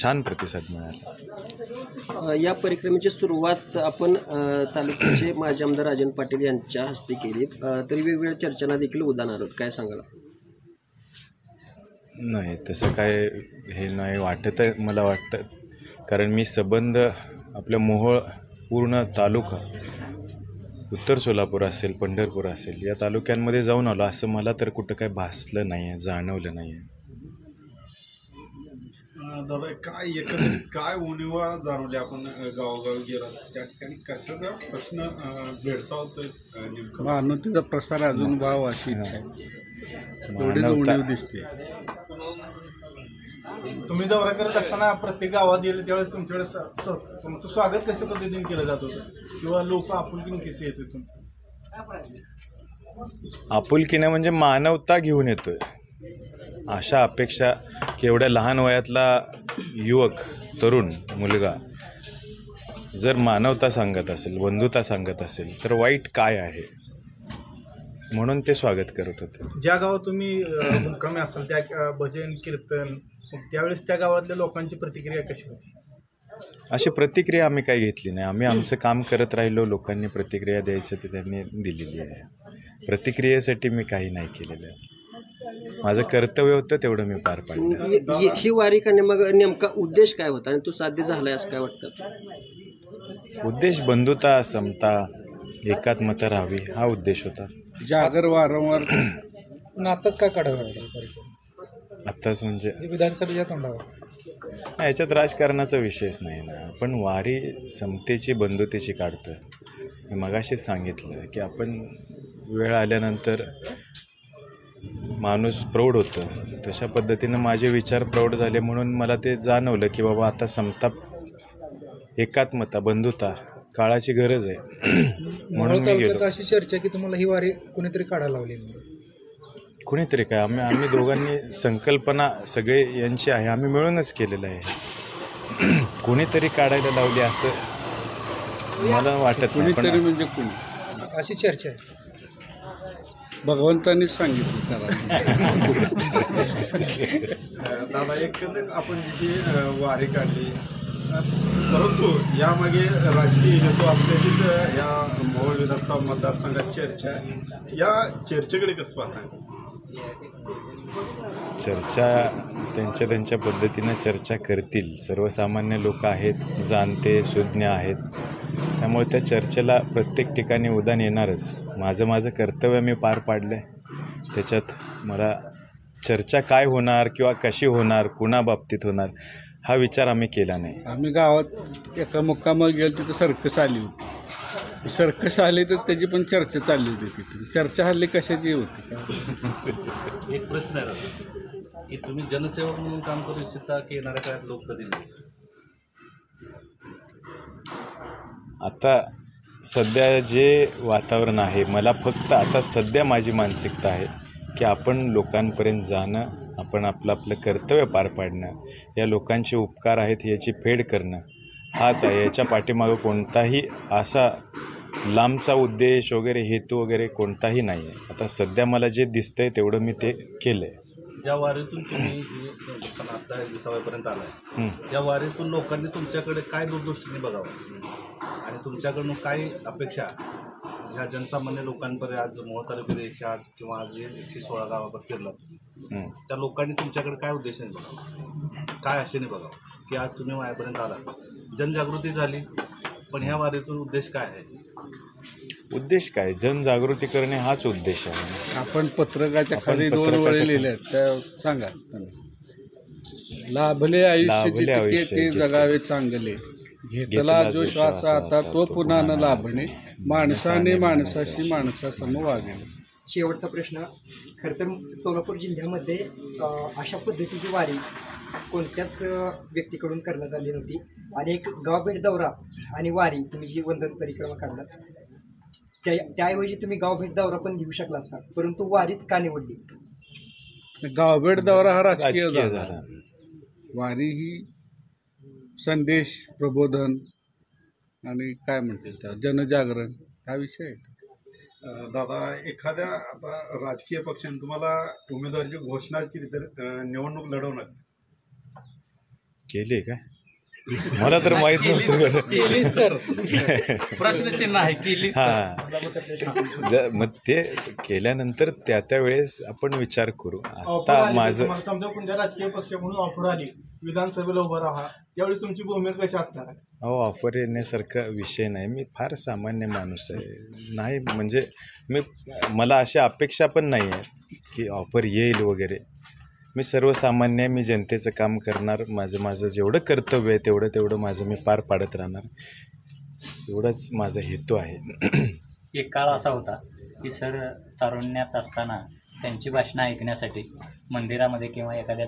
छान प्रतिसाद मिळाला। या परिक्रमेची सुरुवात आपण तालुक्याचे माजी आमदार राजन पाटील यांच्या हस्ते केली, तरी वेगवेगळ्या चर्चांना देखील उदाहरण आहोत, काय सांगाल? नाही, तसं काय हे नाही वाटत आहे मला वाटतं, कारण मी संबंध आपल्या मोहोळ पूर्ण तालुका, उत्तर सोलापूर असेल, पंढरपूर असेल, या तालुक्यांमध्ये जाऊन आलो, असं मला तर कुठं काय भासलं नाही आहे, जाणवलं नाही आहे। दादा, काय एकंदरीत काय उणीवा जाणवली आपण गावोगावी गेला त्या ठिकाणी, कशाचा प्रश्न भेडसावतोय नेमका? मानवतेचा प्रसार अजून व्हावा अशी इच्छा आहे, एवढी उणीव दिसते। तुम्ही दौरा करत असताना प्रत्येक गावात गेले त्यावेळेस तुमच्याकडे तुमचं स्वागत कशा पद्धतीने केलं जात होतं, किंवा लोक आपुलकीने कसे येत होते? आपुलकीने म्हणजे मानवता घेऊन येतोय, अशा अपेक्षा की एवढ्या लहान वयातला युवक, तरुण मुलगा जर मानवता सांगत असेल, बंधुता सांगत असेल, तर वाईट काय आहे, म्हणून ते स्वागत करत होते। ज्या गावात तुम्ही मुक्कामी असाल त्या भजन कीर्तन, त्यावेळेस त्या गावातल्या लोकांची प्रतिक्रिया कशी होती? अशी प्रतिक्रिया आम्ही काही घेतली नाही, आम्ही आमचं काम करत राहिलो, लोकांनी प्रतिक्रिया द्यायचं ते त्यांनी दिलेली आहे, प्रतिक्रियेसाठी मी काही नाही केलेलं आहे, माझं कर्तव्य होतं तेवढं मी पार पाडलं। ही वारी का मग नेमका उद्देश काय होता आणि तो साध्य झालाय असं काय वाटतं? उद्देश बंधुता, समता, एकात्मता राहावी हा उद्देश होता। जागर वारंवार पण आत्ताच काय काढावं? आत्ताच म्हणजे विधानसभेच्या तोंडावर याच्यात राजकारणाचा विषयच नाही ना, आपण वारी समतेची, बंधुतेची काढतोय। मी मगाशीच सांगितलं की आपण वेळ आल्यानंतर माणूस प्रौढ होतं, तशा पद्धतीनं माझे विचार प्रौढ झाले, म्हणून मला ते जाणवलं की बाबा आता समता, एकात्मता, बंधुता काळाची गरज आहे, म्हणून मी गेलो। अशी चर्चा की तुम्हाला ही वारी कोणीतरी काढायला लावली? कुणीतरी काय, आम्ही दोघांनी, संकल्पना सगळे यांची आहे, आम्ही मिळूनच केलेलं आहे, कुणीतरी काढायला लावली असं मला वाटत नाही। कुणीतरी म्हणजे कुणी, अशी चर्चा आहे, भगवंतांनी सांगितलं दादा, एकंदरीत आपण जी वारी काढली, परंतु यामागे राजकीय हेतू असल्याचीच या मोहोळ विधानसभा मतदारसंघात चर्चा आहे, या चर्चेकडे कसं पाहताय? चर्चा त्यांच्या पद्धतीनं चर्चा करतील, सर्वसामान्य लोक आहेत, जाणते सुज्ञ आहेत, त्यामुळे त्या चर्चेला प्रत्येक ठिकाणी उधाण येणारच। माझं कर्तव्य मी पार पाडलं आहे, त्याच्यात मला चर्चा काय होणार किंवा कशी होणार, कुणाबाबतीत होणार हा विचार आम्ही केला नाही। आम्ही गावात एका मुक्कामावर गेलो, तिथं सर्कस आली होती, सर्कस आली तर त्याची पण चर्चा चालली होती, तिथे चर्चा हल्ली कशाची होती? एक प्रश्न आहे की तुम्ही जनसेवक म्हणून काम करू इच्छिता की येणाऱ्या काळात लोकप्रतिनिधी? आता सध्या जे वातावरण आहे, मला फक्त आता सध्या माझी मानसिकता आहे की आपण लोकांपर्यंत जाणं, आपण आपलं कर्तव्य पार पाडणं, या लोकांचे उपकार आहेत याची फेड करणं हाच आहे, याच्या पाठीमागं कोणताही असा लांबचा उद्देश वगैरे, हेतू वगैरे कोणताही नाही आहे। आता सध्या मला जे दिसतंय तेवढं मी ते केलं आहे। ज्या वारीतून तुम्ही आता 20व्यापर्यंत आलाय, त्या वारीतून लोकांनी तुमच्याकडे काय दूरदृष्टीने बघावं आणि तुमच्याकडून काय अपेक्षा ह्या जनसामान्य लोकांपर्यंत, आज मोहोळ तालुक्यात 108 किंवा आज 116 गावावर फिरलात, त्या लोकांनी तुमच्याकडे काय उद्देशाने बघावं, काय आशेने बघावं की आज तुम्ही माझ्यापर्यंत आला, जनजागृती झाली, पण ह्या वारीतून उद्देश काय आहे? उद्देश काय, जनजागृती करणे हाच उद्देश आहे। आपण पत्रकाच्या खाली 2 वेळे लिहिल्या, त्या सांगा। लाभले आयुष्य ते जगावे चांगले, घेतला जो श्वास आता तो पुन्हा न लाभणे, माणसाने माणसाशी माणसासम वागणे। शेवटचा प्रश्न, खरं तर सोलापूर जिल्ह्यामध्ये अशा पद्धतीची वारी कोणत्याच व्यक्तीकडून करण्यात आली नव्हती, आणि एक गावभेट दौरा आणि वारी तुम्ही जी वंदन परिक्रमा काढलात, त्याऐवजी तुम्ही गावभेट दौरा पण घेऊ शकला असता, परंतु वारीच का निवडली? गावभेट दौरा हा राजकीय झाला, वारी ही संदेश, प्रबोधन आणि काय म्हणते त्या जनजागरण हा विषय आहे। दादा, एखाद्या आता राजकीय पक्षाने तुम्हाला उमेदवारीची घोषणा केली तर निवडणूक लढवणार? केली काय मला तर माहीत नव्हतं. केलीच तर प्रश्नचिन्ह आहे केली हां मग ते केल्यानंतर त्या वेळेस आपण विचार करू. आता माझं समजा कोणत्या राजकीय पक्ष म्हणून ऑफर आली विधानसभेला उभं राहा त्यावेळी तुमची भूमिका कशी असणार आहे? अहो ऑफर येण्यासारखा विषय नाही. मी फार सामान्य माणूस आहे. नाही म्हणजे मला अशी अपेक्षा पण नाही आहे की ऑफर येईल वगैरे. मी सर्वसामान्य, मी जनतेचं काम करणार. माझं जेवढं कर्तव्य आहे तेवढं माझं मी पार पाडत राहणार. एवढंच माझा हेतू आहे. एक काळ असा होता की सर तारुण्यात असताना त्यांची भाषणं ऐकण्यासाठी मंदिरामध्ये किंवा एखाद्या